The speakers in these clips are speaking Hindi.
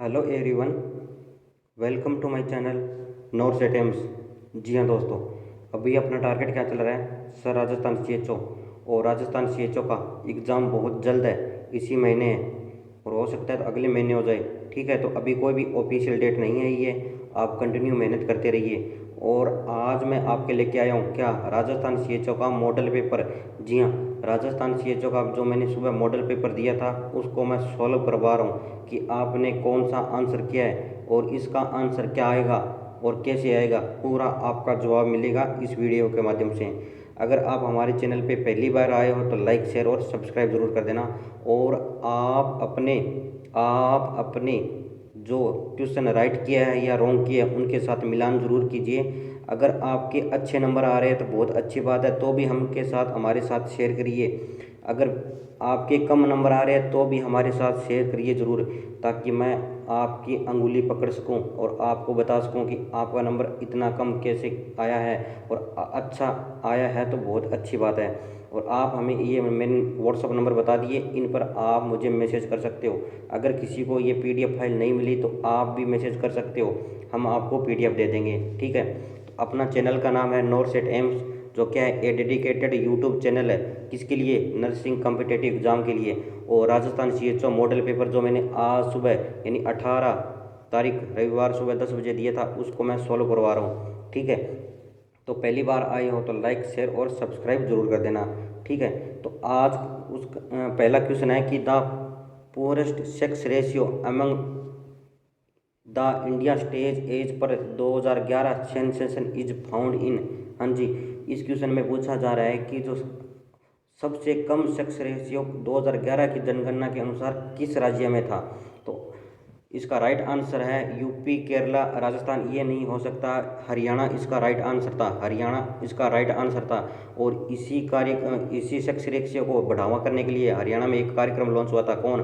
Hello everyone, welcome to my channel north attempts. जी हाँ दोस्तों, अभी अपना टारगेट क्या चल रहा है सर, राजस्थान सीएचओ। और राजस्थान सीएचओ का एग्ज़ाम बहुत जल्द है, इसी महीने है और हो सकता है तो अगले महीने हो जाए। ठीक है, तो अभी कोई भी ऑफिशियल डेट नहीं आई है, आप कंटिन्यू मेहनत करते रहिए। और आज मैं आपके लेके आया हूँ क्या, राजस्थान सीएचओ का मॉडल पेपर। जी हाँ, राजस्थान सीएचओ का जो मैंने सुबह मॉडल पेपर दिया था उसको मैं सॉल्व करवा रहा हूँ कि आपने कौन सा आंसर किया है और इसका आंसर क्या आएगा और कैसे आएगा, पूरा आपका जवाब मिलेगा इस वीडियो के माध्यम से। अगर आप हमारे चैनल पे पहली बार आए हो तो लाइक शेयर और सब्सक्राइब ज़रूर कर देना। और आप अपने जो क्वेश्चन राइट किया है या रॉन्ग किया है उनके साथ मिलान ज़रूर कीजिए। अगर आपके अच्छे नंबर आ रहे हैं तो बहुत अच्छी बात है, तो भी हमके साथ हमारे साथ शेयर करिए। अगर आपके कम नंबर आ रहे हैं तो भी हमारे साथ शेयर करिए ज़रूर, ताकि मैं आपकी अंगुली पकड़ सकूं और आपको बता सकूं कि आपका नंबर इतना कम कैसे आया है। और अच्छा आया है तो बहुत अच्छी बात है। और आप हमें ये मैंने व्हाट्सअप नंबर बता दिए, इन पर आप मुझे मैसेज कर सकते हो। अगर किसी को ये पीडीएफ फाइल नहीं मिली तो आप भी मैसेज कर सकते हो, हम आपको पीडीएफ दे देंगे। ठीक है, तो अपना चैनल का नाम है नॉर्थ सेट एम्स, जो क्या है ए डेडिकेटेड यूट्यूब चैनल है। किसके लिए? नर्सिंग कॉम्पिटेटिव एग्ज़ाम के लिए। और राजस्थान सीएचओ मॉडल पेपर जो मैंने आज सुबह यानी 18 तारीख रविवार सुबह 10 बजे दिया था उसको मैं सॉल्व करवा रहा हूँ। ठीक है, तो पहली बार आए हो तो लाइक शेयर और सब्सक्राइब जरूर कर देना। ठीक है, तो आज उस पहला क्वेश्चन है कि the poorest sex ratio among the India stage as per 2011 sensation is found in. हाँ जी, इस क्वेश्चन में पूछा जा रहा है कि जो सबसे कम सेक्स रेशियो 2011 की जनगणना के अनुसार किस राज्य में था। तो इसका राइट आंसर है यूपी, केरला, राजस्थान। ये नहीं हो सकता, हरियाणा इसका राइट आंसर था, हरियाणा इसका राइट आंसर था। और इसी सेक्स रेशियो को बढ़ावा करने के लिए हरियाणा में एक कार्यक्रम लॉन्च हुआ था। कौन?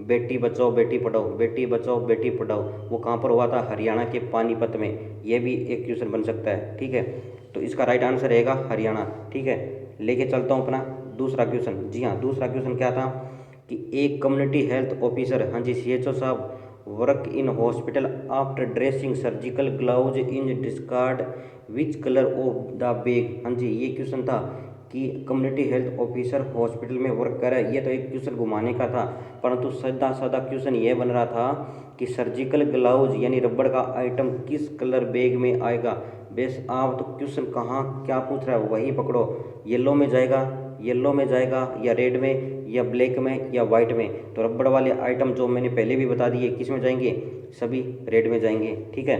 बेटी बचाओ बेटी पढ़ाओ, बेटी बचाओ बेटी पढ़ाओ। वो कहाँ पर हुआ था? हरियाणा के पानीपत में। ये भी एक क्वेश्चन बन सकता है। ठीक है, तो इसका राइट आंसर रहेगा हरियाणा। ठीक है, लेके चलता हूँ अपना दूसरा क्वेश्चन। जी हाँ, दूसरा क्वेश्चन क्या था कि एक कम्युनिटी हेल्थ ऑफिसर, हाँ जी सीएचओ साहब, work in hospital after dressing surgical gloves in discard which colour of the bag. हाँ जी, ये क्वेश्चन था कि कम्युनिटी हेल्थ ऑफिसर हॉस्पिटल में वर्क कर रहा है। ये तो एक क्वेश्चन घुमाने का था, परंतु सीधा साधा क्वेश्चन ये बन रहा था कि सर्जिकल ग्लव्स यानी रबड़ का आइटम किस कलर बैग में आएगा। बेस आप तो क्वेश्चन कहाँ क्या पूछ रहा है वही पकड़ो। येलो में जाएगा, येलो में जाएगा या रेड में या ब्लैक में या वाइट में। तो रबड़ वाले आइटम जो मैंने पहले भी बता दिए किस में जाएंगे, सभी रेड में जाएंगे। ठीक है,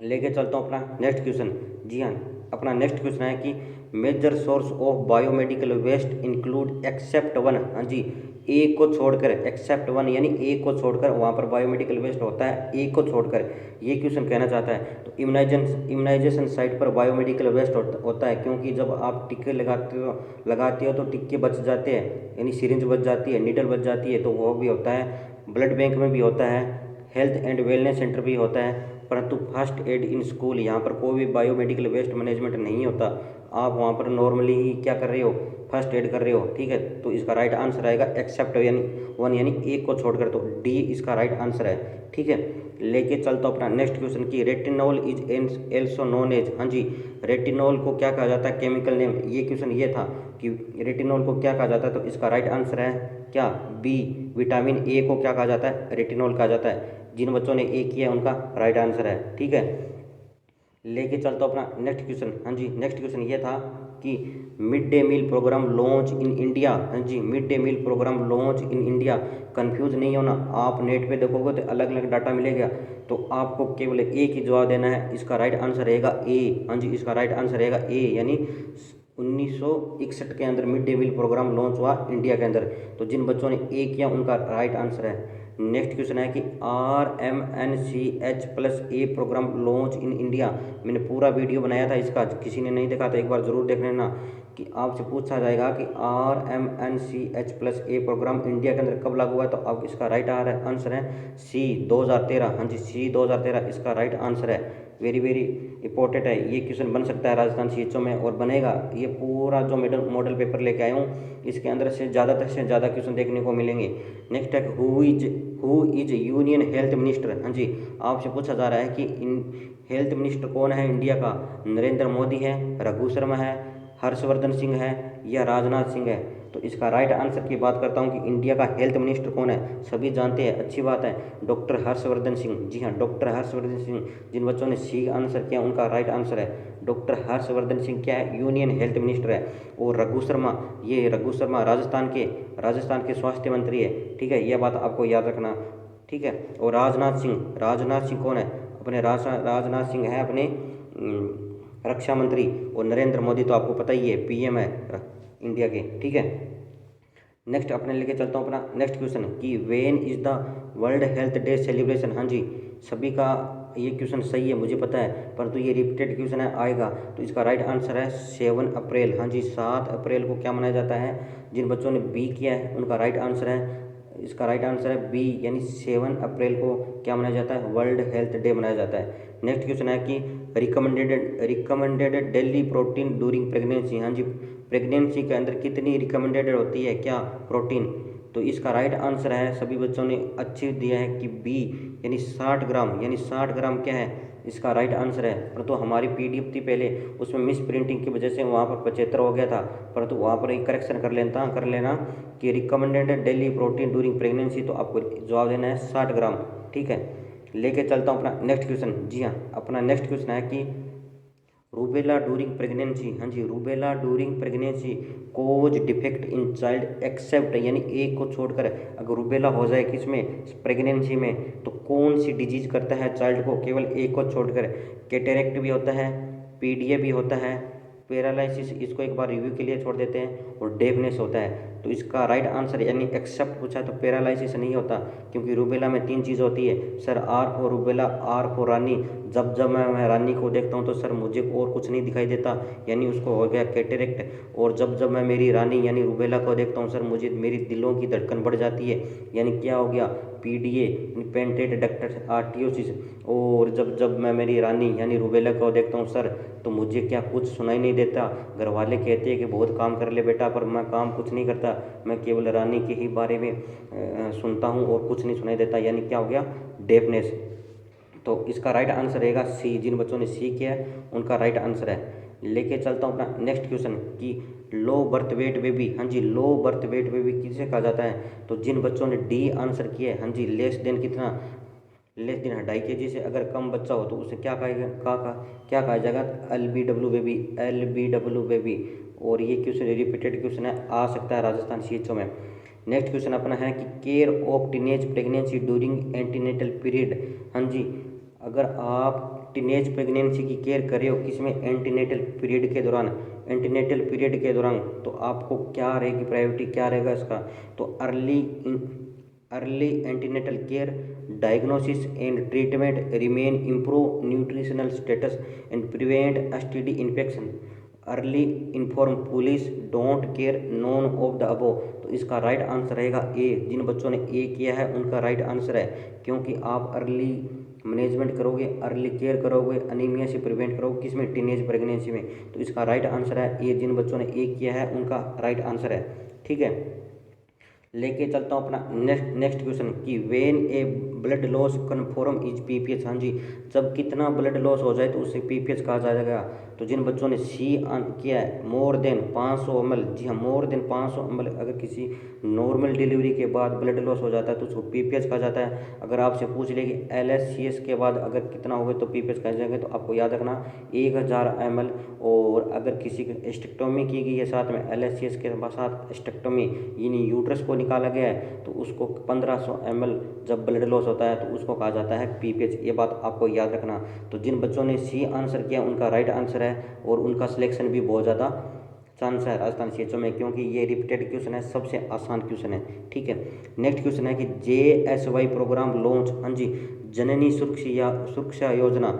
लेके चलता हूँ अपना नेक्स्ट क्वेश्चन। जी हाँ, अपना नेक्स्ट क्वेश्चन है कि major source of biomedical waste include except one. हाँ जी, ए को छोड़कर, एक्सेप्ट वन यानी ए को छोड़कर वहाँ पर बायोमेडिकल वेस्ट होता है, ए को छोड़कर। ये क्वेश्चन कहना चाहता है। तो इम्यूनाइजेशन साइट पर बायोमेडिकल वेस्ट होता है, क्योंकि जब आप टिक्के लगाते हो तो टिक्के बच जाते हैं, यानी सिरिंज बच जाती है, नीडल बच जाती है, तो वो भी होता है। ब्लड बैंक में भी होता है, हेल्थ एंड वेलनेस सेंटर भी होता है। परंतु फर्स्ट एड इन स्कूल, यहाँ पर कोई भी बायोमेडिकल वेस्ट मैनेजमेंट नहीं होता। आप वहाँ पर नॉर्मली ही क्या कर रहे हो, फर्स्ट एड कर रहे हो। ठीक है, तो इसका राइट आंसर आएगा एक्सेप्ट यानी वन यानी एक को छोड़कर, तो डी इसका राइट आंसर है। ठीक है, लेके चलता हूँ अपना नेक्स्ट क्वेश्चन की retinol is also known as. हाँ जी, रेटिनॉल को क्या कहा जाता है, केमिकल नेम। ये क्वेश्चन ये था कि रेटिनॉल को क्या कहा जाता है, तो इसका राइट आंसर है क्या, बी, विटामिन ए को क्या कहा जाता है, रेटिनॉल कहा जाता है। जिन बच्चों ने ए किया उनका राइट आंसर है। ठीक है, लेके चलता हूँ अपना नेक्स्ट क्वेश्चन। हाँ जी, नेक्स्ट क्वेश्चन ये था कि mid day meal programme launch in India. हाँ जी, mid day meal programme launch in India. Confuse नहीं होना, आप नेट पे देखोगे तो अलग अलग डाटा मिलेगा, तो आपको केवल ए की जवाब देना है। इसका राइट आंसर रहेगा ए। हाँ जी, इसका राइट आंसर रहेगा ए, यानी 1961 के अंदर mid day meal programme launch हुआ इंडिया के अंदर। तो जिन बच्चों ने ए किया उनका राइट आंसर है। नेक्स्ट क्वेश्चन है कि RMNCH+A programme launch in India. मैंने पूरा वीडियो बनाया था इसका, किसी ने नहीं देखा तो एक बार ज़रूर देख लेना। कि आपसे पूछा जाएगा कि RMNCH+A प्रोग्राम इंडिया के अंदर कब लागू हुआ है, तो अब इसका राइट आंसर है सी 2013। हाँ जी, सी 2013 इसका राइट आंसर है। वेरी वेरी इंपॉर्टेंट है, ये क्वेश्चन बन सकता है राजस्थान सीएचओ में और बनेगा। ये पूरा जो मॉडल पेपर लेके आया हूँ इसके अंदर से ज़्यादा क्वेश्चन देखने को मिलेंगे। नेक्स्ट है who is union health minister. हाँ जी, आपसे पूछा जा रहा है कि हेल्थ मिनिस्टर कौन है इंडिया का। नरेंद्र मोदी है, रघु शर्मा है, हर्षवर्धन सिंह है या राजनाथ सिंह है। तो इसका राइट आंसर की बात करता हूँ कि इंडिया का हेल्थ मिनिस्टर कौन है, सभी जानते हैं, अच्छी बात है, डॉक्टर हर्षवर्धन सिंह। जी हाँ, डॉक्टर हर्षवर्धन सिंह। जिन बच्चों ने सी आंसर किया उनका राइट आंसर है डॉक्टर हर्षवर्धन सिंह क्या है, यूनियन हेल्थ मिनिस्टर है। और रघु शर्मा, ये रघु शर्मा राजस्थान के स्वास्थ्य मंत्री है। ठीक है, यह बात आपको याद रखना। ठीक है, और राजनाथ सिंह कौन है, अपने राजनाथ सिंह है अपने रक्षा मंत्री। और नरेंद्र मोदी तो आपको पता ही है, पीएम है इंडिया के। ठीक है, नेक्स्ट अपने लेके चलता हूँ अपना नेक्स्ट क्वेश्चन कि when is the world health day celebration. हाँ जी, सभी का ये क्वेश्चन सही है, मुझे पता है, परंतु ये रिपीटेड क्वेश्चन है आएगा। तो इसका राइट आंसर है 7 अप्रैल। हाँ जी, 7 अप्रैल को क्या मनाया जाता है। जिन बच्चों ने बी किया है उनका राइट आंसर है, इसका राइट आंसर है बी, यानी 7 अप्रैल को क्या मनाया जाता है, वर्ल्ड हेल्थ डे मनाया जाता है। नेक्स्ट क्वेश्चन है कि recommended daily protein during pregnancy. हाँ जी, प्रेगनेंसी के अंदर कितनी रिकमेंडेड होती है क्या प्रोटीन। तो इसका राइट आंसर है, सभी बच्चों ने अच्छे दिया है कि बी, यानी 60 ग्राम, यानी 60 ग्राम क्या है, इसका राइट आंसर है। परंतु हमारी पीडीएफ थी पहले, उसमें मिस प्रिंटिंग की वजह से वहाँ पर 75 हो गया था, परंतु वहाँ पर एक करेक्शन कर लेना कि recommended daily protein during pregnancy, तो आपको जवाब देना है 60 ग्राम। ठीक है, लेके चलता हूँ अपना नेक्स्ट क्वेश्चन। जी हाँ, अपना नेक्स्ट क्वेश्चन है कि रूबेला ड्यूरिंग प्रेगनेंसी। हाँ जी, rubella during pregnancy cause defect in child except, यानी एक को छोड़कर अगर रूबेला हो जाए किसमें, प्रेगनेंसी में, तो कौन सी डिजीज करता है चाइल्ड को, केवल एक को छोड़कर। कैटेरेक्ट भी होता है, पीडीए भी होता है, पैरालिसिस, इसको एक बार रिव्यू के लिए छोड़ देते हैं, और डेफनेस होता है। तो इसका राइट आंसर, यानी एक्सेप्ट पूछा तो पैरालिसिस नहीं होता, क्योंकि रूबेला में 3 चीज़ होती है sir. R for rubella, R for Rani. जब जब मैं रानी को देखता हूँ तो सर मुझे और कुछ नहीं दिखाई देता, यानी उसको हो गया कैटेरेक्ट। और जब जब मैं मेरी रानी यानी रूबेला को देखता हूँ सर, मुझे मेरी दिलों की धड़कन बढ़ जाती है, यानी क्या हो गया, पीडीए, पेंटेड डक्टर आर्टियोसिस। और जब जब मैं मेरी रानी यानी रूबेला को देखता हूँ सर, तो मुझे क्या कुछ सुनाई नहीं देता। घर वाले कहते हैं कि बहुत काम कर ले बेटा, पर मैं काम कुछ नहीं करता, मैं केवल रानी के ही बारे में सुनता हूँ और कुछ नहीं सुनाई देता, यानी क्या हो गया, डेफनेस। तो इसका राइट आंसर रहेगा सी। जिन बच्चों ने सी किया है उनका राइट आंसर है। लेके चलता हूँ अपना नेक्स्ट क्वेश्चन कि लो बर्थ वेट बेबी। हाँ जी, लो बर्थ वेट बेबी किसे कहा जाता है। तो जिन बच्चों ने डी आंसर किया है, हाँ जी, लेस देन कितना, लेस देन 2.5 kg से अगर कम बच्चा हो तो उसे क्या क्या कहा जाएगा, LBW बेबी, LBW बेबी। और ये क्वेश्चन रिपीटेड क्वेश्चन है, आ सकता है राजस्थान सीएचओ में। नेक्स्ट क्वेश्चन अपना है कि care of teenage pregnancy during antenatal period. हाँ जी, अगर आप टीनेज प्रेगनेंसी की केयर कर रहे हो किसमें, एंटीनेटल पीरियड के दौरान, एंटीनेटल पीरियड के दौरान, तो आपको क्या रहेगी प्रायोरिटी, क्या रहेगा इसका, तो early antenatal care, diagnosis and treatment, remain improve nutritional status and prevent STD infection, early inform police, don't care, none of the above. तो इसका राइट आंसर रहेगा ए। जिन बच्चों ने ए किया है उनका राइट आंसर है, क्योंकि आप अर्ली मैनेजमेंट करोगे, अर्ली केयर करोगे, अनीमिया से प्रिवेंट करोगे किसमें, टीनेज प्रेगनेंसी में। तो इसका राइट आंसर है ए। जिन बच्चों ने ए किया है उनका राइट आंसर है। ठीक है, लेके चलता हूँ अपना नेक्स्ट क्वेश्चन कि when a blood loss confirm is PPH. हाँ जी, जब कितना ब्लड लॉस हो जाए तो उसे पीपीएच कहा जाएगा। तो जिन बच्चों ने सी किया है, मोर देन 500 ml। जी हाँ, मोर देन 500 ml अगर किसी नॉर्मल डिलीवरी के बाद ब्लड लॉस हो जाता है तो उसको पीपीएच कहा जाता है। अगर आपसे पूछ ले कि LSCS के बाद अगर कितना होगा तो पीपीएच कहा जाएगा, तो आपको याद रखना 1000 ml। और अगर किसी की एस्टेक्टोमी की गई है साथ में, LSCS के साथ एस्टेक्टोमी यानी यूट्रस को निकाला गया है, तो उसको 1500 ml जब ब्लड लॉस होता है तो उसको कहा जाता है पीपीएच। ये बात आपको याद रखना। तो जिन बच्चों ने सी आंसर किया उनका राइट आंसर है, और उनका सिलेक्शन भी बहुत ज़्यादा चांस है राजस्थान सीएचओ में, क्योंकि ये रिपीटेड क्वेश्चन है, सबसे आसान क्वेश्चन है। ठीक है, नेक्स्ट क्वेश्चन है कि JSY प्रोग्राम लॉन्च। हाँ जी, जननी सुरक्षा योजना,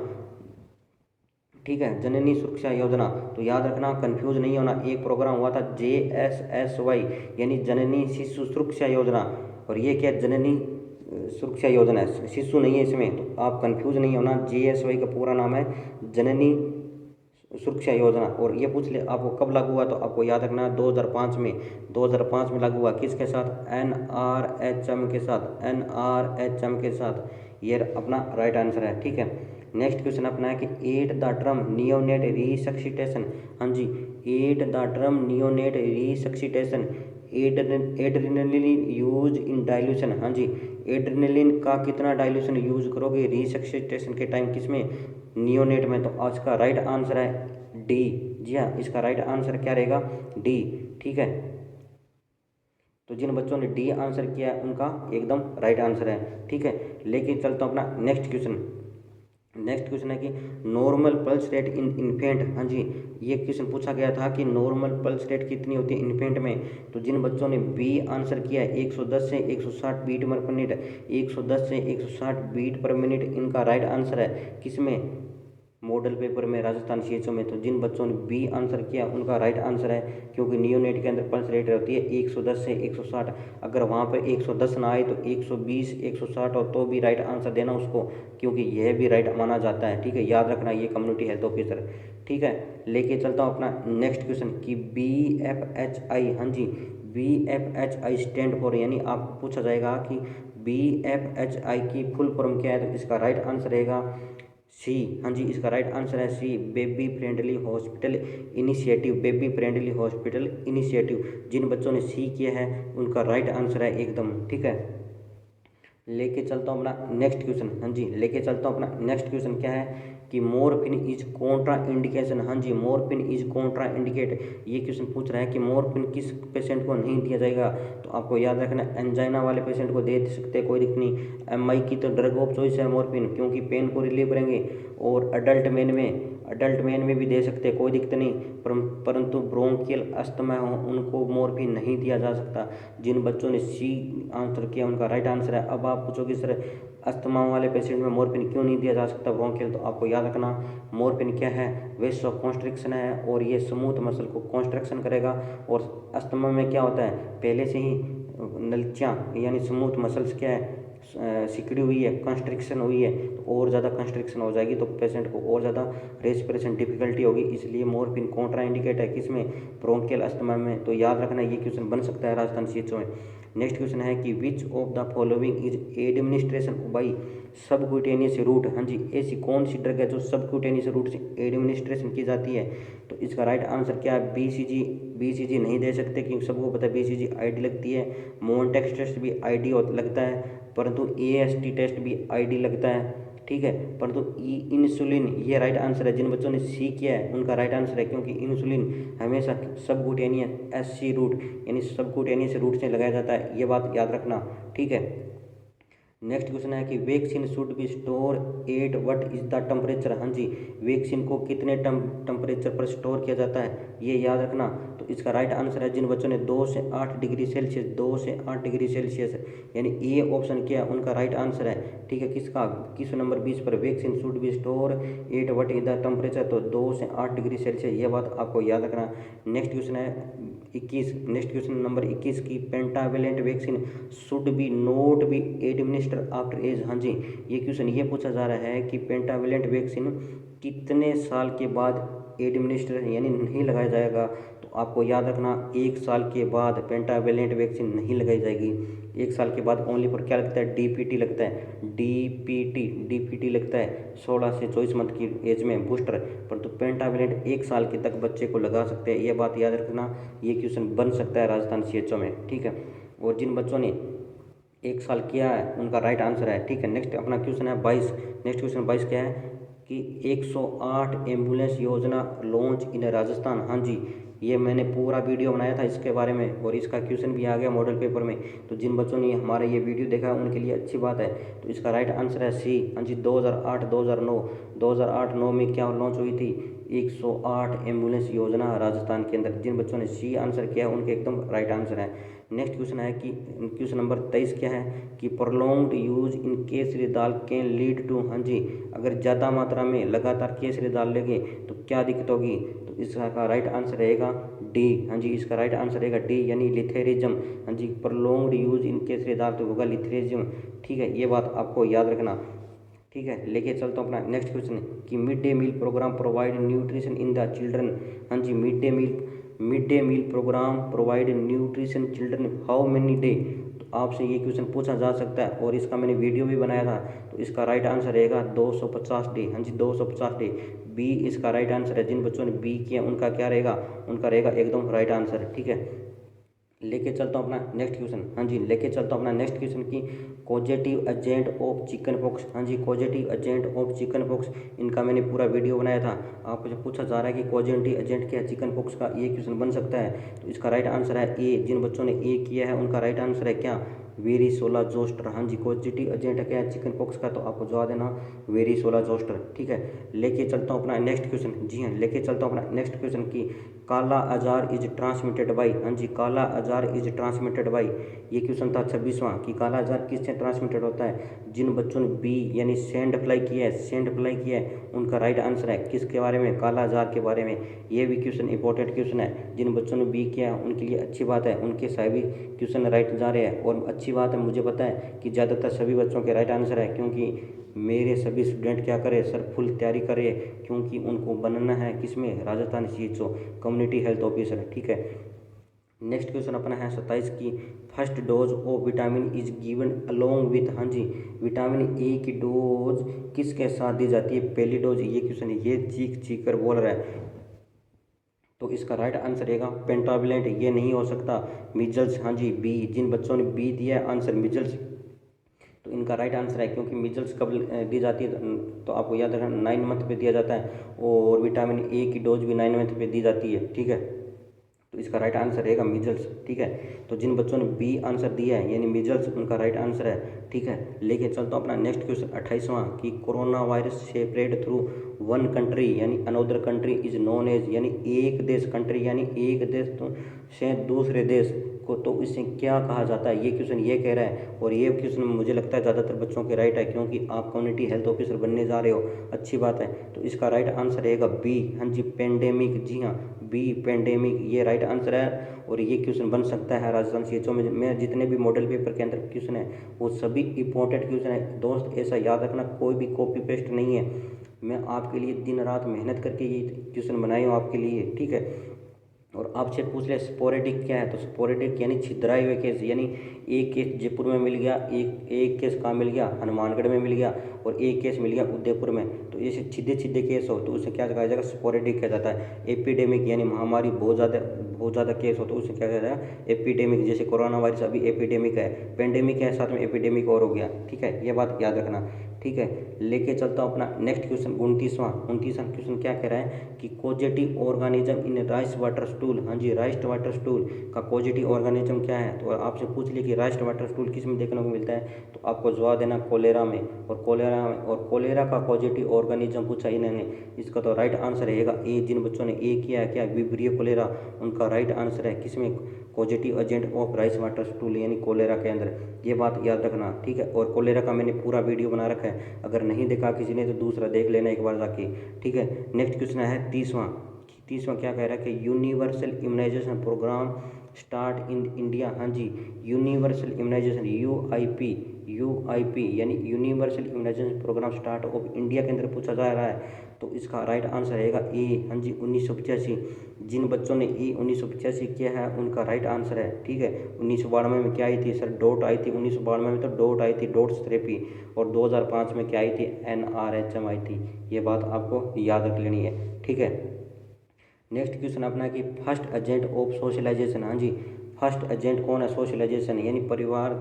ठीक है, जननी सुरक्षा योजना। तो याद रखना, कंफ्यूज नहीं होना। एक प्रोग्राम हुआ था JSSY यानी जननी शिशु सुरक्षा योजना, और ये क्या जननी सुरक्षा योजना है, शिशु नहीं है इसमें, तो आप कंफ्यूज नहीं होना। JSY का पूरा नाम है जननी सुरक्षा योजना। और ये पूछ ले आपको कब लागू हुआ, तो आपको याद रखना 2005 में, 2005 में लागू हुआ। किसके साथ? NRHM के साथ, NRHM के साथ। ये अपना राइट आंसर है। ठीक है, नेक्स्ट क्वेश्चन अपना है कि at the term neonate resuscitation. हाँ जी, at the term neonate resuscitation adrenaline use in dilution. हाँ जी, एड्रेनलिन का कितना डाइल्यूशन यूज करोगे रिसक्सिटेशन के टाइम, किसमें? नियोनेट में। तो आज का राइट आंसर है डी। जी हाँ, इसका राइट आंसर क्या रहेगा? डी। ठीक है, तो जिन बच्चों ने डी आंसर किया है उनका एकदम राइट आंसर है। ठीक है, लेकिन चलता हूँ अपना नेक्स्ट क्वेश्चन। नेक्स्ट क्वेश्चन है कि normal pulse rate in infant. हाँ जी, ये क्वेश्चन पूछा गया था कि नॉर्मल पल्स रेट कितनी होती है इन्फेंट में। तो जिन बच्चों ने बी आंसर किया है 110 से 160 बीट पर मिनट, 110 से 160 बीट पर मिनट इनका राइट आंसर है। किसमें? मॉडल पेपर में, राजस्थान CHO में। तो जिन बच्चों ने बी आंसर किया उनका राइट आंसर है, क्योंकि नियोनेट के अंदर पल्स रेट होती है 110 से 160। अगर वहाँ पर 110 ना आए तो 120 160 और तो भी राइट आंसर देना उसको, क्योंकि यह भी राइट माना जाता है। ठीक है, याद रखना, ये कम्युनिटी हेल्थ ऑफिसर। ठीक है, लेके चलता हूँ अपना नेक्स्ट क्वेश्चन कि BFHI। हाँ जी, BFHI स्टैंड फॉर, यानी आपको पूछा जाएगा कि BFHI की फुल फॉर्म क्या है, तो इसका राइट आंसर रहेगा सी। हाँ जी, इसका राइट आंसर है C, baby friendly hospital initiative. Baby friendly hospital initiative. जिन बच्चों ने सी किया है उनका राइट आंसर है एकदम। ठीक है, लेके चलता हूँ अपना नेक्स्ट क्वेश्चन। हाँ जी, लेके चलता हूँ अपना नेक्स्ट क्वेश्चन क्या है कि मोरफिन इज कॉन्ट्रा इंडिकेशन। हाँ जी, मोरफिन इज कॉन्ट्रा इंडिकेट। ये क्वेश्चन पूछ रहा है कि मोरफिन किस पेशेंट को नहीं दिया जाएगा। तो आपको याद रखना, एंजाइना वाले पेशेंट को दे सकते हैं, कोई दिक्कत नहीं। MI की तो ड्रग ऑफ चॉइस है मोरफिन, क्योंकि पेन को रिलीव करेंगे। और अडल्ट मैन में भी दे सकते हैं, कोई दिक्कत नहीं। परंतु ब्रोंकियल अस्थमा हो उनको मोरफिन नहीं दिया जा सकता। जिन बच्चों ने सी आंसर किया उनका राइट आंसर है। अब आप पूछोगे सर अस्थमा वाले पेशेंट में मोरफिन क्यों नहीं दिया जा सकता ब्रोंकियल, तो आपको याद रखना मोरफिन क्या है? वेसो कॉन्स्ट्रिक्शन है, और ये स्मूथ मसल को कॉन्स्ट्रक्शन करेगा। और अस्थमा में क्या होता है, पहले से ही नलियाँ यानी स्मूथ मसल्स क्या है, सिकड़ी हुई है, कंस्ट्रिक्शन हुई है, तो और ज़्यादा कंस्ट्रिक्शन हो जाएगी तो पेशेंट को और ज़्यादा रेस्पिरेशन डिफिकल्टी होगी। इसलिए मोरफिन कॉन्ट्रा इंडिकेट है किसमें? ब्रोंकियल अस्थमा में। तो याद रखना, ये क्वेश्चन बन सकता है राजस्थान CHO में। नेक्स्ट क्वेश्चन है कि which of the following is administration by subcutaneous route. हाँ जी, ऐसी कौन सी ड्रग है जो सबक्यूटेनियस रूट से एडमिनिस्ट्रेशन की जाती है? तो इसका राइट आंसर क्या है? BCG नहीं दे सकते, क्योंकि सबको पता है BCG ID लगती है। मोनटेक्स टेस्ट भी ID लगता है, परंतु AST टेस्ट भी ID लगता है। ठीक है, परंतु इंसुलिन ये राइट आंसर है। जिन बच्चों ने सी किया है उनका राइट आंसर है, क्योंकि इंसुलिन हमेशा सबक्यूटेनियस SC रूट यानी सबक्यूटेनियस रूट से लगाया जाता है। ये बात याद रखना। ठीक है, नेक्स्ट क्वेश्चन है कि vaccine should B store at what is the temperature. हाँ जी, वैक्सीन को कितने टेम्परेचर पर स्टोर किया जाता है, ये याद रखना। तो इसका राइट आंसर है, जिन बच्चों ने 2 से 8 डिग्री सेल्सियस, 2 से 8 डिग्री सेल्सियस यानी ए ऑप्शन किया उनका राइट आंसर है। ठीक है, किसका? क्वेश्चन नंबर 20 पर vaccine should B store at what is the temperature, तो 2 से 8 डिग्री सेल्सियस, ये बात आपको याद रखना। नेक्स्ट क्वेश्चन है 21, नेक्स्ट क्वेश्चन नंबर 21 की pentavalent vaccine should be not be administer after age. हाँ जी, ये क्वेश्चन ये पूछा जा रहा है कि पेंटावेलेंट वैक्सीन कितने साल के बाद एडमिनिस्टर यानी नहीं लगाया जाएगा। तो आपको याद रखना, 1 साल के बाद पेंटावेलेंट वैक्सीन नहीं लगाई जाएगी। 1 साल के बाद ओनली फॉर क्या लगता है? DPT लगता है, DPT लगता है 16 से 24 मंथ की एज में बूस्टर। परंतु पेंटावेलेंट 1 साल के तक बच्चे को लगा सकते हैं, ये बात याद रखना। ये क्वेश्चन बन सकता है राजस्थान CHO में। ठीक है, और जिन बच्चों ने 1 साल किया है उनका राइट आंसर है। ठीक है, नेक्स्ट अपना क्वेश्चन है 22। नेक्स्ट क्वेश्चन 22 क्या है कि 108 एम्बुलेंस योजना लॉन्च इन राजस्थान। हाँ जी, ये मैंने पूरा वीडियो बनाया था इसके बारे में, और इसका क्वेश्चन भी आ गया मॉडल पेपर में। तो जिन बच्चों ने हमारा ये वीडियो देखा उनके लिए अच्छी बात है। तो इसका राइट आंसर है सी। हाँ जी, 2008-2009 में क्या लॉन्च हुई थी? 108 एम्बुलेंस योजना राजस्थान के अंदर। जिन बच्चों ने सी आंसर किया उनके एकदम राइट आंसर है। नेक्स्ट क्वेश्चन है कि क्वेश्चन नंबर 23 क्या है कि prolonged use in khesari dal can lead to, हाँ जी, अगर ज़्यादा मात्रा में लगातार केसरी दाल लेंगे तो क्या दिक्कत होगी, तो इसका राइट आंसर रहेगा डी, हाँ जी, इसका राइट आंसर रहेगा डी यानी लिथेरिज्म, हाँ जी, प्रोलॉन्ग्ड यूज इन केसरी दाल तो होगा लिथेरिज्म। ठीक है, ये बात आपको याद रखना। ठीक है, लेके चलता हूँ अपना नेक्स्ट क्वेश्चन कि mid day meal programme provide nutrition in the children, हाँ जी, mid day meal programme provide nutrition children how many day, तो आपसे ये क्वेश्चन पूछा जा सकता है और इसका मैंने वीडियो भी बनाया था। तो इसका राइट आंसर रहेगा 250 डे, हाँ जी 250 डे, बी इसका राइट आंसर है। जिन बच्चों ने बी किया उनका क्या रहेगा, उनका रहेगा एकदम राइट आंसर। ठीक है, लेके चलता हूँ अपना नेक्स्ट क्वेश्चन, हाँ जी, लेके चलता हूँ अपना नेक्स्ट क्वेश्चन की causative agent of chickenpox, हाँ जी, causative agent of chickenpox, इनका मैंने पूरा वीडियो बनाया था। आपको जो पूछा जा रहा है कि कॉजेटिव एजेंट क्या है चिकन पॉक्स का, ये क्वेश्चन बन सकता है। तो इसका राइट आंसर है ए, जिन बच्चों ने ए किया है उनका राइट आंसर है क्या, वेरिसोला जोस्टर, हाँ जी, पॉजिटिव एजेंट क्या है चिकन पॉक्स का, तो आपको जवाब देना वेरिसोला जोस्टर। ठीक है, लेके चलता हूँ अपना नेक्स्ट क्वेश्चन, जी हाँ, लेके चलता हूँ अपना नेक्स्ट क्वेश्चन की काला अजार इज ट्रांसमिटेड बाई, हाँ जी, काला अजार इज ट्रांसमिटेड बाई, ये क्वेश्चन था 26वां कि काला अजार किससे ट्रांसमिटेड होता है। जिन बच्चों ने बी यानी सेंड फ्लाई किया है, सेंड फ्लाई किया है, उनका राइट आंसर है किसके बारे में, काला अजार के बारे में। ये भी क्वेश्चन इंपॉर्टेंट क्वेश्चन है, जिन बच्चों ने बी किया है उनके लिए अच्छी बात है, उनके सभी क्वेश्चन राइट जा रहे हैं। और अच्छी बात है, मुझे पता है कि ज़्यादातर सभी बच्चों के राइट आंसर है, क्योंकि मेरे सभी स्टूडेंट क्या करें सर, फुल तैयारी करें, क्योंकि उनको बनना है किसमें, Rajasthan CHO community health officer. ठीक है, नेक्स्ट क्वेश्चन अपना है 27 की first dose of vitamin is given along with, हाँ जी, विटामिन ए की डोज किसके साथ दी जाती है, पहली डोज, ये क्वेश्चन ये चीख चीख कर बोल रहा है, तो इसका राइट आंसर रहेगा पेंटाबिलेंट, ये नहीं हो सकता, मिजल्स, हाँ जी, बी, जिन बच्चों ने बी दिया है आंसर मिजल्स, तो इनका राइट आंसर है, क्योंकि मिजल्स कब दी जाती है, तो आपको याद रखना 9 मंथ पे दिया जाता है, और विटामिन ए की डोज भी 9 मंथ पे दी जाती है। ठीक है, तो इसका राइट आंसर रहेगा मिजल्स। ठीक है, तो जिन बच्चों ने बी आंसर दिया है यानी मिजल्स, उनका राइट आंसर है। ठीक है, लेके चलता हूँ अपना नेक्स्ट क्वेश्चन 28वां कि coronavirus spread through one country यानी another country is known as, यानी एक देश, कंट्री यानी एक देश तो से दूसरे देश को, तो इसे क्या कहा जाता है, ये क्वेश्चन ये कह रहा है। और ये क्वेश्चन मुझे लगता है ज़्यादातर बच्चों के राइट है, क्योंकि आप कम्युनिटी हेल्थ ऑफिसर बनने जा रहे हो, अच्छी बात है। तो इसका राइट आंसर रहेगा बी, हाँ जी, पेंडेमिक, जी हाँ, बी पेंडेमिक, ये राइट आंसर है। और ये क्वेश्चन बन सकता है राजस्थान CHO में जितने भी मॉडल पेपर के अंदर क्वेश्चन है वो सभी इंपॉर्टेंट क्वेश्चन है दोस्त, ऐसा याद रखना, कोई भी कॉपी पेस्ट नहीं है, मैं आपके लिए दिन रात मेहनत करके ये क्वेश्चन बनाए हूँ आपके लिए। ठीक है, और आपसे पूछ ले स्पोरेडिक क्या है, तो स्पोरेडिक यानी छिद्राए हुए केस, यानी एक केस जयपुर में मिल गया, एक केस कहाँ मिल गया, हनुमानगढ़ में मिल गया, और एक केस मिल गया उदयपुर में, तो ऐसे छिद्रे छिद्रे केस हो तो उसे क्या कहा जाएगा, स्पोरेडिक कहा जाता है। एपिडेमिक यानी महामारी बहुत ज़्यादा केस हो तो उसे क्या कहा जाएगा, एपिडेमिक, जैसे कोरोना वायरस अभी एपिडेमिक है, पेंडेमिक है, साथ में एपिडेमिक और हो गया। ठीक है, ये बात याद रखना। ठीक है, लेके चलता हूँ अपना नेक्स्ट क्वेश्चन 29वां क्वेश्चन क्या कह रहा है कि causative organism in rice water stool, हाँ जी, राइस वाटर स्टूल का कॉजेटिव ऑर्गेनिज्म क्या है, तो आपसे पूछ लिया कि राइस वाटर स्टूल किस में देखने को मिलता है, तो आपको जवाब देना कोलेरा में, और कोलेरा का पॉजिटिव ऑर्गेनिज्म पूछा इन्होंने, इसका तो राइट आंसर रहेगा ए, जिन बच्चों ने ए किया है क्या, विब्रियो कोलेरा, उनका राइट आंसर है किसमें, positive agent of rice water stool यानी कोलेरा के अंदर, ये बात याद रखना। ठीक है, और कोलेरा का मैंने पूरा वीडियो बना रखा है, अगर नहीं देखा किसी ने तो दूसरा देख लेना एक बार जाके। ठीक है, नेक्स्ट क्वेश्चन है 30वां क्या कह रहा है कि universal immunisation programme start in India, हाँ जी, यूनिवर्सल इम्यूनाइजेशन यूआईपी यानी universal immunisation programme start of India के अंदर पूछा जा रहा है, तो इसका राइट आंसर रहेगा ए, हाँ जी, 1985, जिन बच्चों ने ए 1985 किया है उनका राइट आंसर है। ठीक है, 1992 में क्या आई थी सर, डॉट आई थी, 1992 में तो डॉट आई थी, डॉट्स थेरेपी, और 2005 में क्या आई थी, NRHM आई थी, ये बात आपको याद रख लेनी है। ठीक है, नेक्स्ट क्वेश्चन अपना है कि फर्स्ट एजेंट ऑफ सोशलाइजेशन, हाँ जी, फर्स्ट एजेंट कौन है सोशलाइजेशन यानी परिवार,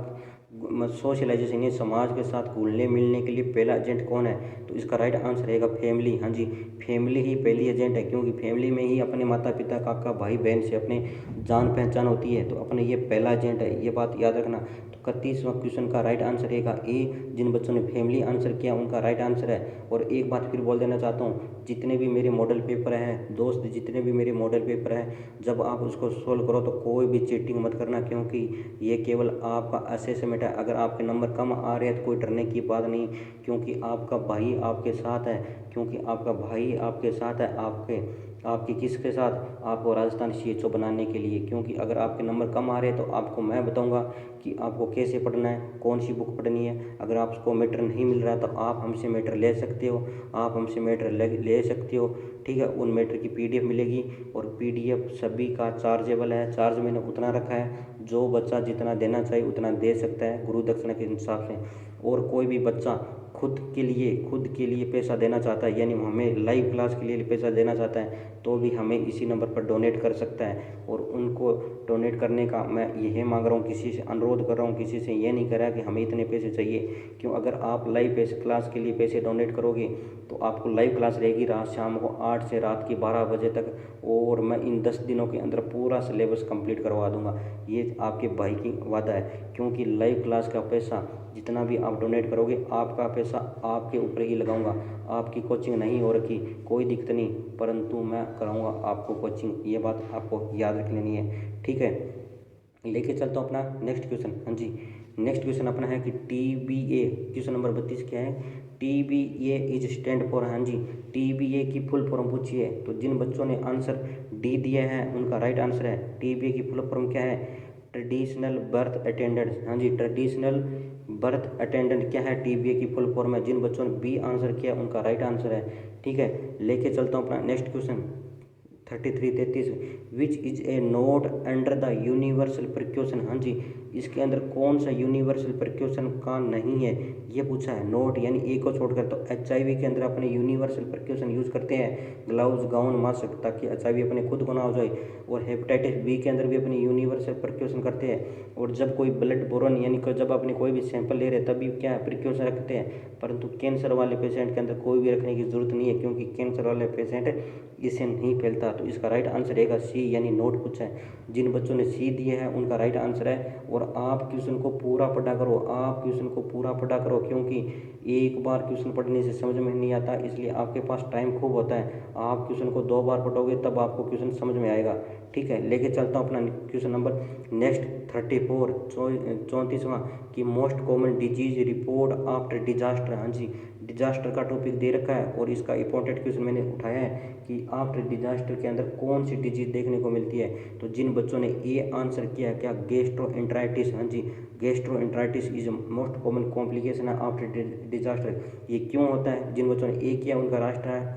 सोशलाइजेशन यानी समाज के साथ घुलने मिलने के लिए पहला एजेंट कौन है, तो इसका राइट आंसर रहेगा फैमिली, हाँ जी, फैमिली ही पहली एजेंट है, क्योंकि फैमिली में ही अपने माता पिता काका भाई बहन से अपने जान पहचान होती है, तो अपने ये पहला एजेंट है, ये बात याद रखना। तो तो 31वां क्वेश्चन का राइट आंसर रहेगा ए। जिन बच्चों ने फैमिली आंसर किया उनका राइट आंसर है। और एक बात फिर बोल देना चाहता हूँ, जितने भी मेरे मॉडल पेपर हैं दोस्त, जितने भी मेरे मॉडल पेपर हैं, जब आप उसको सोल्व करो तो कोई भी चीटिंग मत करना, क्योंकि ये केवल आपका असेसमेंट है। अगर आपके नंबर कम आ रहे हैं तो कोई डरने की बात नहीं, क्योंकि आपका भाई आपके साथ है, क्योंकि आपका भाई आपके साथ है, आपकी किसके साथ, आपको राजस्थान CHO बनाने के लिए। क्योंकि अगर आपके नंबर कम आ रहे हैं तो आपको मैं बताऊंगा कि आपको कैसे पढ़ना है, कौन सी बुक पढ़नी है। अगर आपको मैटर नहीं मिल रहा तो आप हमसे मैटर ले सकते हो, आप हमसे मैटर ले सकते हो, ठीक है। उन मैटर की PDF मिलेगी, और PDF सभी का चार्जेबल है। चार्ज मैंने उतना रखा है, जो बच्चा जितना देना चाहिए उतना दे सकता है गुरु दक्षिणा के हिसाब से। और कोई भी बच्चा खुद के लिए पैसा देना चाहता है, यानी हमें लाइव क्लास के लिए पैसा देना चाहता है, तो भी हमें इसी नंबर पर डोनेट कर सकता है। और उनको डोनेट करने का मैं यही मांग रहा हूँ, किसी से अनुरोध कर रहा हूँ, किसी से ये नहीं कर रहा कि हमें इतने पैसे चाहिए। क्यों, अगर आप लाइव क्लास के लिए पैसे डोनेट करोगे तो आपको लाइव क्लास रहेगी रात शाम को 8 से रात की 12 बजे तक, और मैं इन 10 दिनों के अंदर पूरा सिलेबस कंप्लीट करवा दूंगा। ये आपके भाई की वादा है, क्योंकि लाइव क्लास का पैसा जितना भी आप डोनेट करोगे, आपका पैसा आपके ऊपर ही लगाऊंगा। आपकी कोचिंग नहीं हो रखी कोई दिक्कत नहीं, परंतु मैं कराऊंगा आपको कोचिंग, ये बात आपको याद रख लेनी है, ठीक है। लेके चलता हूँ अपना नेक्स्ट क्वेश्चन। हाँ जी, नेक्स्ट क्वेश्चन अपना है कि TBA, क्वेश्चन नंबर 32 क्या है, TBA इज स्टैंड फॉर। हाँ जी, TBA की फुल फॉर्म पूछी है, तो जिन बच्चों ने आंसर डी दिया है उनका राइट आंसर है। TBA की फुल फॉर्म क्या है, ट्रेडिशनल बर्थ अटेंडेंट। हाँ जी, ट्रेडिशनल बर्थ अटेंडेंट क्या है, TBA की फुल फॉर्म है। जिन बच्चों ने बी आंसर किया उनका राइट आंसर है, ठीक है। लेके चलता हूँ अपना next question 33 which is a note under the universal precaution. हाँ जी, इसके अंदर कौन सा यूनिवर्सल प्रिकॉशन का नहीं है, ये पूछा है। नोट यानी ए को छोड़कर, तो HIV के अंदर अपने यूनिवर्सल प्रिकॉशन यूज़ करते हैं, ग्लव्स, गाउन, मास्क, ताकि HIV अपने खुद को ना हो जाए। और हेपेटाइटिस B के अंदर भी अपनी यूनिवर्सल प्रिकॉशन करते हैं। और जब कोई ब्लड बोरन यानी कि जब अपने कोई भी सैंपल ले रहे हैं तभी क्या है, प्रिकॉशन रखते हैं। परंतु कैंसर वाले पेशेंट के अंदर कोई भी रखने की जरूरत नहीं है, क्योंकि कैंसर वाले पेशेंट इससे नहीं फैलता। तो इसका राइट आंसर रहेगा सी, यानी नोट पूछा है। जिन बच्चों ने सी दिए हैं उनका राइट आंसर है। और आप क्वेश्चन को पूरा पढ़ा करो, आप क्वेश्चन को पूरा पढ़ा करो, क्योंकि एक बार क्वेश्चन पढ़ने से समझ में नहीं आता, इसलिए आपके पास टाइम खूब होता है। आप क्वेश्चन को 2 बार पढ़ोगे तब आपको क्वेश्चन समझ में आएगा, ठीक है। लेके चलता हूँ अपना क्वेश्चन नंबर नेक्स्ट 34 34वां कि most common disease report after disaster. हाँ जी, डिजास्टर का टॉपिक दे रखा है, और इसका इंपॉर्टेंट क्वेश्चन मैंने उठाया है कि आफ्टर डिजास्टर के अंदर कौन सी डिजीज देखने को मिलती है। तो जिन बच्चों ने ए आंसर किया क्या, गैस्ट्रोएंटराइटिस। हाँ जी, gastroenteritis is most common complication है आफ्टर डिजास्टर। ये क्यों होता है, जिन बच्चों ने ए किया उनका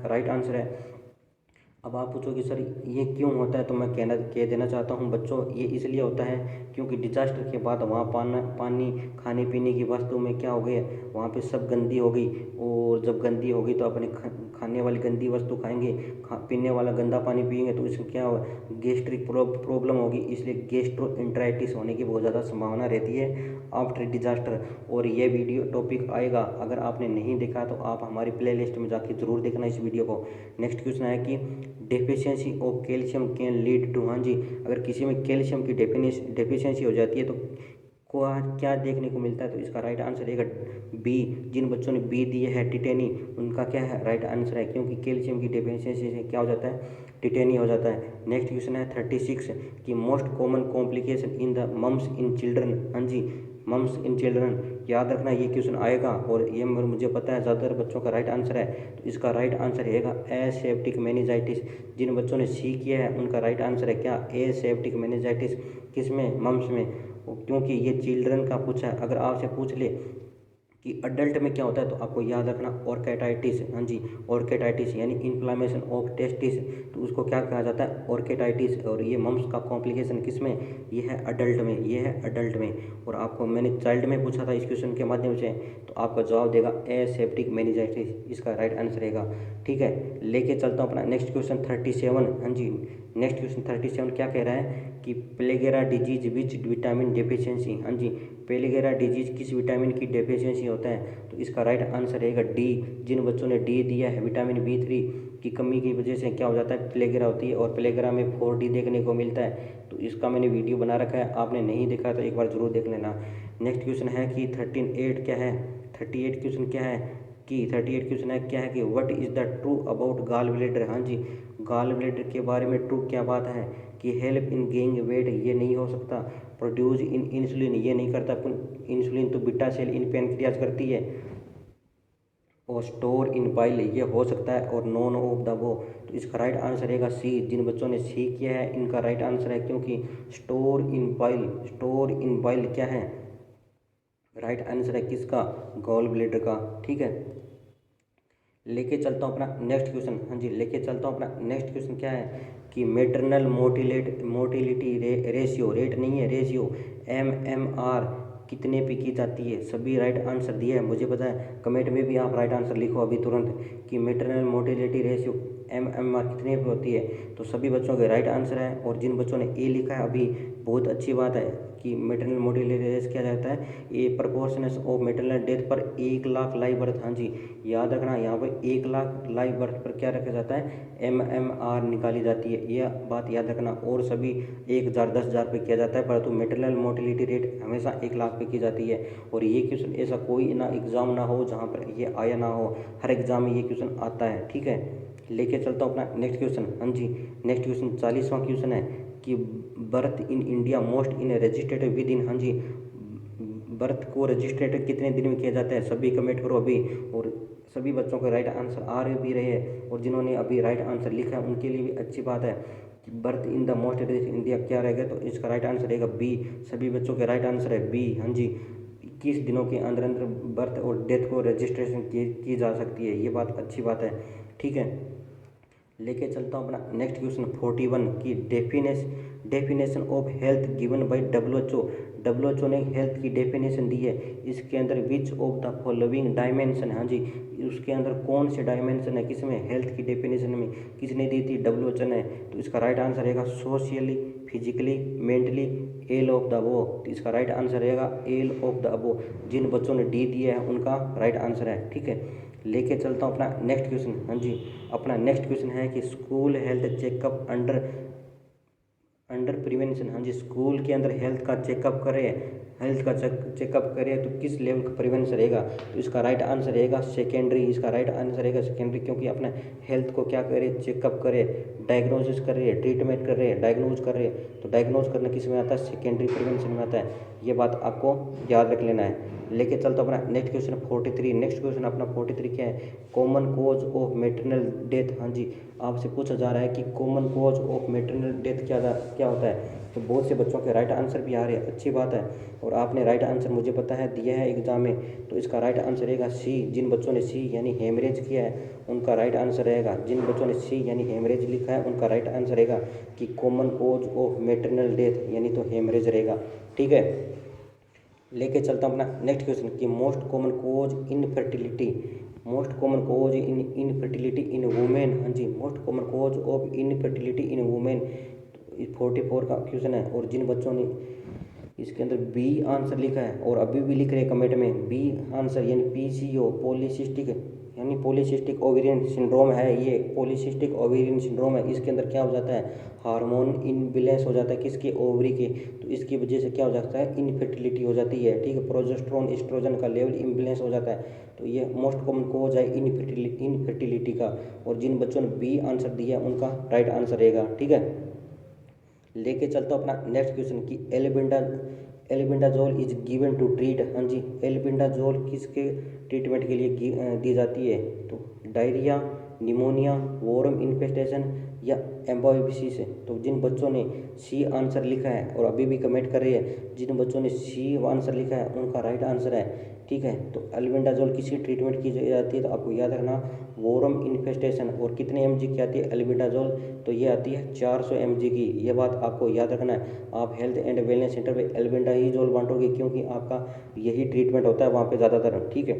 राइट आंसर है। अब आप पूछोगे सर ये क्यों होता है, तो मैं कह देना चाहता हूँ बच्चों, ये इसलिए होता है क्योंकि डिजास्टर के बाद वहाँ पानी खाने पीने की वस्तु में क्या हो गया, वहाँ पे सब गंदी हो गई। और जब गंदी हो गई तो अपने खाने वाली गंदी वस्तु खाएंगे, पीने वाला गंदा पानी पिएंगे, तो इसमें क्या होगा, गैस्ट्रिक प्रॉब्लम होगी। इसलिए गैस्ट्रोएंटराइटिस होने की बहुत ज़्यादा संभावना रहती है आफ्टर डिजास्टर। और ये वीडियो टॉपिक आएगा, अगर आपने नहीं देखा तो आप हमारी प्ले लिस्ट में जाके ज़रूर देखना इस वीडियो को। नेक्स्ट क्वेश्चन है कि deficiency of calcium can lead to. हाँ जी, अगर किसी में कैल्शियम की डेफिशिएंसी हो जाती है तो क्या देखने को मिलता है, तो इसका राइट आंसर रहेगा बी। जिन बच्चों ने बी दिए है टिटेनी, उनका क्या है राइट आंसर है, क्योंकि कैल्शियम की डेफिशिएंसी से क्या हो जाता है, टिटेनी हो जाता है। नेक्स्ट क्वेश्चन है 36 कि most common complication in the mumps in children. हाँ जी, मम्स इन चिल्ड्रन, याद रखना ये क्वेश्चन आएगा, और ये मुझे पता है ज़्यादातर बच्चों का राइट आंसर है। तो इसका राइट आंसर रहेगा एसेप्टिक मेनिंजाइटिस। जिन बच्चों ने सी किया है उनका राइट आंसर है क्या, एसेप्टिक मेनिंजाइटिस। किसमें, मम्स में, क्योंकि ये चिल्ड्रन का पूछा है। अगर आपसे पूछ ले कि अडल्ट में क्या होता है, तो आपको याद रखना ऑर्केटाइटिस। हाँ जी, ऑर्केटाइटिस यानी इन्फ्लामेशन ऑफ टेस्टिस, तो उसको क्या कहा जाता है, ऑर्केटाइटिस। और ये मम्स का कॉम्प्लिकेशन किस में, ये है अडल्ट में, ये है अडल्ट में। और आपको मैंने चाइल्ड में पूछा था इस क्वेश्चन के माध्यम से, तो आपका जवाब देगा एसेप्टिक मेनिंजाइटिस, इसका राइट आंसर रहेगा, ठीक है। लेके चलता हूँ अपना नेक्स्ट क्वेश्चन 37। हाँ जी, नेक्स्ट क्वेश्चन 37 क्या कह रहा है कि पेलेगेरा डिजीज विच विटामिन डेफिशिएंसी। हाँ जी, पेलेगेरा डिजीज किस विटामिन की डेफिशिएंसी होते हैं, तो इसका राइट आंसर रहेगा डी। जिन बच्चों ने डी दिया है, विटामिन B3 की कमी की वजह से क्या हो जाता है, प्लेगरा होती है, और प्लेगरा में 4D देखने को मिलता है। तो इसका मैंने वीडियो बना रखा है, आपने नहीं देखा तो एक बार ज़रूर देख लेना। नेक्स्ट क्वेश्चन है कि 38 क्या है, 38 क्वेश्चन क्या है कि 38 क्वेश्चन है क्या है कि what is the true about gall bladder. हाँ जी, गाल ब्लेडर के बारे में ट्रू क्या बात है कि हेल्प इन गेइंग वेट, ये नहीं हो सकता। प्रोड्यूस इन इंसुलिन, ये नहीं करता इंसुलिन, तो बीटा सेल इन पैनक्रियाज करती है। और स्टोर इन बाइल, ये हो सकता है, और नॉन ऑफ द वो। तो इसका राइट आंसर रहेगा सी। जिन बच्चों ने सी किया है इनका राइट आंसर है, क्योंकि store in bile, store in bile क्या है, राइट आंसर है किसका, गॉल ब्लेडर का। ठीक है, लेके चलता हूँ अपना नेक्स्ट क्वेश्चन। हाँ जी, लेके चलता हूँ अपना नेक्स्ट क्वेश्चन क्या है कि मेटरनल मोटिलिटी रेशियो, रेट नहीं है, रेशियो, MMR कितने पे की जाती है। सभी राइट आंसर दिया है, मुझे पता है, कमेंट में भी आप राइट आंसर लिखो अभी तुरंत कि मेटरनल मोटिलिटी रेशियो MMR कितने पे होती है। तो सभी बच्चों के राइट आंसर है, और जिन बच्चों ने ए लिखा है अभी, बहुत अच्छी बात है कि मेटरनल मोटिलिटी रेशियो क्या जाता है, ये प्रपोर्शनस ऑफ मेटरनल डेथ पर 1 लाख लाइव बर्थ। हाँ जी, याद रखना, यहाँ पर 1 लाख लाइव बर्थ पर क्या रखा जाता है, MMR निकाली जाती है, यह बात याद रखना। और सभी 1,000 10,000 पे किया जाता है, परंतु मेटरनल मोटिलिटी रेट हमेशा 1 लाख पे की जाती है। और ये क्वेश्चन ऐसा कोई ना एग्ज़ाम ना हो जहाँ पर ये आया ना हो, हर एग्ज़ाम में ये क्वेश्चन आता है। ठीक है, लेके चलता हूँ अपना नेक्स्ट क्वेश्चन। हाँ जी, नेक्स्ट क्वेश्चन 40वां क्वेश्चन है कि birth in India most in registered with in. हाँ जी, बर्थ को रजिस्ट्रेट कितने दिन में किया जाता है, सभी कमेंट करो अभी। और सभी बच्चों के राइट आंसर आ रहे भी रहे हैं, और जिन्होंने अभी राइट आंसर लिखा है उनके लिए भी अच्छी बात है कि birth in the most India क्या रहेगा, तो इसका राइट आंसर रहेगा बी। सभी बच्चों के राइट आंसर है बी। हाँ जी, 21 दिनों के अंदर अंदर बर्थ और डेथ को रजिस्ट्रेशन की जा सकती है, ये बात अच्छी बात है। ठीक है, लेके चलता हूँ अपना नेक्स्ट क्वेश्चन 41 की definition of health given by WHO ने हेल्थ की डेफिनेशन दी है, इसके अंदर विच ऑफ द फॉलोइंग डायमेंशन। हाँ जी, उसके अंदर कौन से डायमेंशन है, किसमें हेल्थ की डेफिनेशन में किसने दी थी, WHO ने। तो इसका राइट आंसर रहेगा socially, physically, mentally, L of the वो। तो इसका राइट आंसर रहेगा एल ऑफ द अबो। जिन बच्चों ने डी दिया है उनका राइट आंसर है। ठीक है, लेके चलता हूँ अपना नेक्स्ट क्वेश्चन। हाँ जी, अपना नेक्स्ट क्वेश्चन है कि school health checkup under prevention. हाँ जी, स्कूल के अंदर हेल्थ का चेकअप करें, हेल्थ का चेकअप करें तो किस लेवल का प्रिवेंशन रहेगा। तो इसका राइट आंसर रहेगा सेकेंडरी। इसका राइट आंसर रहेगा सेकेंडरी, क्योंकि अपना हेल्थ को क्या करें, चेकअप करें, डायग्नोसिस कर रहे हैं, ट्रीटमेंट कर रहे हैं, डायग्नोज कर रहे हैं। तो डायग्नोज करना किस में आता है, सेकेंडरी प्रिवेंशन में आता है, ये बात आपको याद रख लेना है। लेके चलता हूँ अपना नेक्स्ट क्वेश्चन 43। नेक्स्ट क्वेश्चन अपना 43 क्या है, common cause of maternal death. हाँ जी, आपसे पूछा जा रहा है कि common cause of maternal death क्या होता है। तो बहुत से बच्चों के राइट आंसर भी आ रहे हैं, अच्छी बात है, और आपने राइट आंसर मुझे पता है दिया है एग्जाम में। तो इसका राइट आंसर रहेगा सी। जिन बच्चों ने सी यानी हेमरेज किया है उनका राइट आंसर रहेगा, जिन बच्चों ने सी यानी हेमरेज लिखा है उनका राइट आंसर रहेगा कि common cause of maternal death यानी तो हेमरेज रहेगा। ठीक है, लेके चलता हूँ अपना नेक्स्ट क्वेश्चन कि most common cause in infertility in women. हाँ जी, most common cause of infertility in women 44 का क्वेश्चन है। और जिन बच्चों ने इसके अंदर बी आंसर लिखा है और अभी भी लिख रहे हैं कमेंट में बी आंसर यानी PCO पॉलीसिस्टिक ओवेरियन सिंड्रोम है, ये पॉलीसिस्टिक ओवेरियन सिंड्रोम है। इसके अंदर क्या हो जाता है, हार्मोन इनबैलेंस हो जाता है, किसके, ओवरी के। तो इसकी वजह से क्या हो जाता है, इनफर्टिलिटी हो जाती है। ठीक है, प्रोजेस्टेरोन एस्ट्रोजन का लेवल इम्बैलेंस हो जाता है। तो ये मोस्ट कॉमन कोज है इनफर्टिलिटी का। और जिन बच्चों ने बी आंसर दिया उनका राइट आंसर रहेगा। ठीक है, लेके चलता हूँ अपना नेक्स्ट क्वेश्चन की albendazole is given to treat. हाँ जी, एल्बेंडाजोल किसके ट्रीटमेंट के लिए दी जाती है, तो डायरिया, निमोनिया, वॉर्म इन्फेस्टेशन या एम्बोसिस। तो जिन बच्चों ने सी आंसर लिखा है और अभी भी कमेंट कर रहे हैं, जिन बच्चों ने सी आंसर लिखा है उनका राइट आंसर है। ठीक है, तो एल्बेंडाजोल किसी ट्रीटमेंट की जाती है, तो आपको याद रखना वॉर्म इन्फेस्टेशन। और कितने mg की आती है एल्बेंडाजोल, तो ये आती है 400 mg की, ये बात आपको याद रखना है। आप हेल्थ एंड वेलनेस सेंटर पे एल्बेंडाजोल बांटोगे, क्योंकि आपका यही ट्रीटमेंट होता है वहाँ पे ज़्यादातर। ठीक है,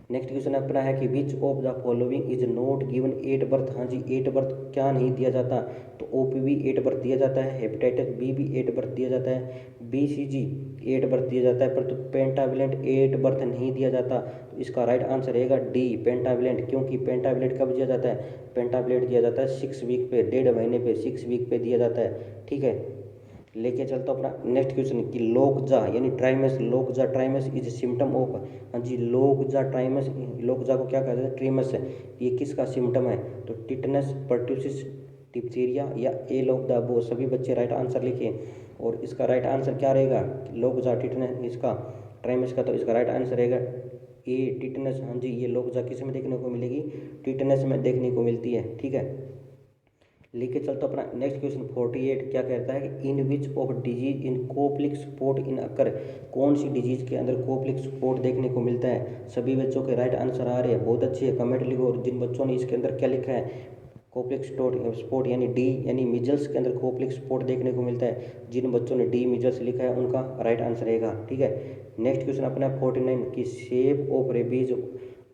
नेक्स्ट क्वेश्चन अपना है कि which of the following is not given at birth. हाँ जी, एट बर्थ क्या नहीं दिया जाता, तो ओपीवी एट बर्थ दिया जाता है, हेपेटाइटिस बी भी एट बर्थ दिया जाता है, बीसीजी एट बर्थ दिया जाता है, पर तो पेंटाविलेंट एट बर्थ नहीं दिया जाता। तो इसका राइट आंसर रहेगा डी पेंटाविलेंट, क्योंकि पेंटाविलेंट कब दिया जाता है, पेंटाविलेंट दिया जाता है 6 वीक पे, 1.5 महीने पे, 6 वीक पे दिया जाता है। ठीक है, लेके चलता हूँ अपना नेक्स्ट क्वेश्चन कि लोकजा यानी ट्राइमस, लोकजा ट्राइमस इज सिम्टम ऑफ। हाँ जी, लोकजा ट्राइमस, लोकजा को क्या कहते हैं, ट्रीमस है, ये किसका सिम्टम है, तो टिटनस, पर्ट्यूसिस, डिप्थीरिया या एल ऑफ द अबव। सभी बच्चे राइट आंसर लिखिए, और इसका राइट आंसर क्या रहेगा, लोकजा टिटनस इसका ट्राइमस का, तो इसका राइट आंसर रहेगा ए टिटनस। हाँ जी, ये लोकजा किस में देखने को मिलेगी, टिटनस में देखने को मिलती है। ठीक है, लेके चलता अपना नेक्स्ट क्वेश्चन 48 क्या कहता है कि in which of disease in Koplik spot in occur. कौन सी डिजीज के अंदर कोप्लिक स्पॉट देखने को मिलता है। सभी बच्चों के राइट आंसर आ रहे हैं, बहुत अच्छे है, कमेंट लिखो। और जिन बच्चों ने इसके अंदर क्या लिखा है, कोप्लिक स्पॉट यानी डी यानी मिजल्स के अंदर कोप्लिक स्पॉट देखने को मिलता है, जिन बच्चों ने डी मिजल्स लिखा है उनका राइट आंसर रहेगा। ठीक है, नेक्स्ट क्वेश्चन अपना 49 की shape of rabies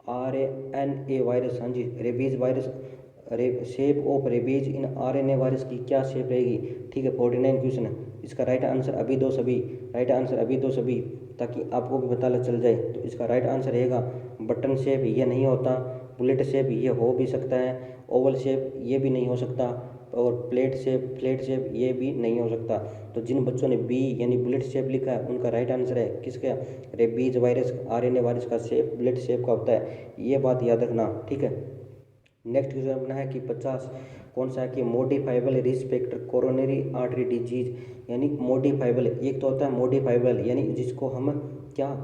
RNA virus. हाँ जी, rabies virus, shape of rabies in RNA virus की क्या शेप रहेगी। ठीक है, 49 क्वेश्चन है, इसका राइट आंसर अभी दो सभी, राइट आंसर अभी दो सभी, ताकि आपको भी पता चल जाए। तो इसका राइट आंसर रहेगा बटन शेप, ये नहीं होता, बुलेट शेप ये हो भी सकता है, ओवल शेप ये भी नहीं हो सकता, और फ्लैट शेप ये भी नहीं हो सकता। तो जिन बच्चों ने बी यानी बुलेट शेप लिखा है उनका राइट आंसर है किसका, रेबीज वायरस, RNA वायरस का शेप बुलेट शेप का होता है, ये बात याद रखना। ठीक है, नेक्स्ट क्वेश्चन अपना है कि 50 कौन सा है कि modifiable risk factor coronary artery disease. यानी मॉडिफाइबल, एक तो होता है मॉडिफाइबल यानी जिसको हम क्या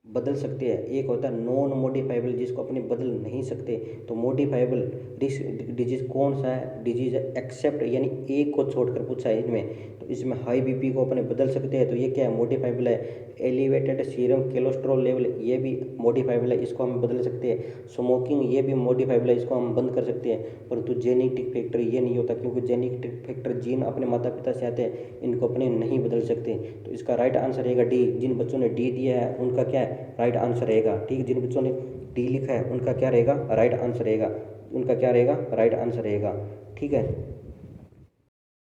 बदल सकते हैं, एक होता है नॉन मॉडिफाइबल जिसको अपने बदल नहीं सकते। तो मॉडिफाइबल रिस्क डिजीज कौन सा है, डिजीज है एक्सेप्ट यानी एक को छोड़कर पूछा है इनमें, तो इसमें हाई बीपी को अपने बदल सकते हैं, तो ये क्या है, मॉडिफाइबल है। एलिवेटेड सीरम कोलेस्ट्रॉल लेवल ये भी मॉडिफाइबल है, इसको हम बदल सकते हैं। स्मोकिंग ये भी मॉडिफाइबल है, इसको हम बंद कर सकते हैं, परंतु जेनेटिक फैक्टर ये नहीं होता, क्योंकि जेनेटिक फैक्टर जीन अपने माता पिता से आते हैं, इनको अपने नहीं बदल सकते। तो इसका राइट आंसर रहेगा डी, जिन बच्चों ने डी दिया है उनका क्या है, राइट आंसर रहेगा। ठीक है, जिन बच्चों ने डी लिखा है उनका क्या रहेगा, राइट आंसर रहेगा, उनका क्या रहेगा, राइट आंसर रहेगा। ठीक है।